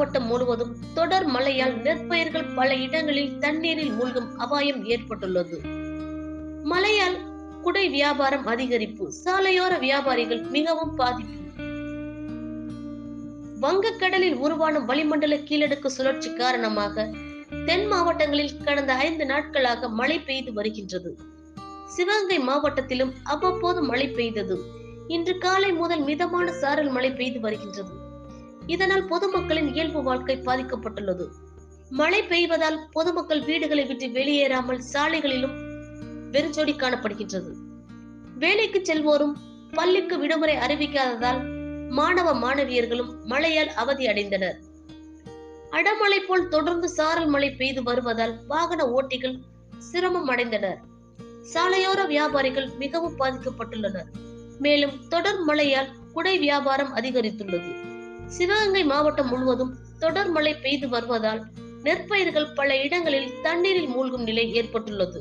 மாவட்டம் முழுவதும் தொடர் மழையால் நெற்பயிர்கள் பல இடங்களில் தண்ணீரில் மூழ்கும் அபாயம் ஏற்பட்டுள்ளது. மழையால் குடை வியாபாரம் அதிகரிப்பு, சாலையோர வியாபாரிகள் மிகவும் பாதிப்பு. வங்கக்கடலில் உருவான வளிமண்டல கீழடுக்கு சுழற்சி காரணமாக தென் மாவட்டங்களில் கடந்த 5 நாட்களாக மழை பெய்து வருகின்றது. சிவகங்கை மாவட்டத்திலும் அவ்வப்போது மழை பெய்தது. இன்று காலை முதல் மிதமான சாரல் மழை பெய்து வருகின்றது. இதனால் பொதுமக்களின் இயல்பு வாழ்க்கை பாதிக்கப்பட்டுள்ளது. மழை பெய்வதால் பொதுமக்கள் வீடுகளை விட்டு வெளியேறாமல் சாலைகளிலும் வெறிச்சோடி காணப்படுகின்றது. வேலைக்கு செல்வோரும் பள்ளிக்கு விடுமுறை அறிவிக்காததால் மாணவ மாணவியர்களும் மழையால் அவதி அடைந்தனர். அடமழை போல் தொடர்ந்து சாரல் மழை பெய்து வருவதால் வாகன ஓட்டிகள் சிரமம் அடைந்தனர். சாலையோர வியாபாரிகள் மிகவும் பாதிக்கப்பட்டுள்ளனர். மேலும் தொடர் மழையால் குடை வியாபாரம் அதிகரித்துள்ளது. சிவகங்கை மாவட்டம் முழுவதும் தொடர் மழை பெய்து வருவதால் நெற்பயிர்கள் பல இடங்களில் தண்ணீரில் மூழ்கும் நிலை ஏற்பட்டுள்ளது.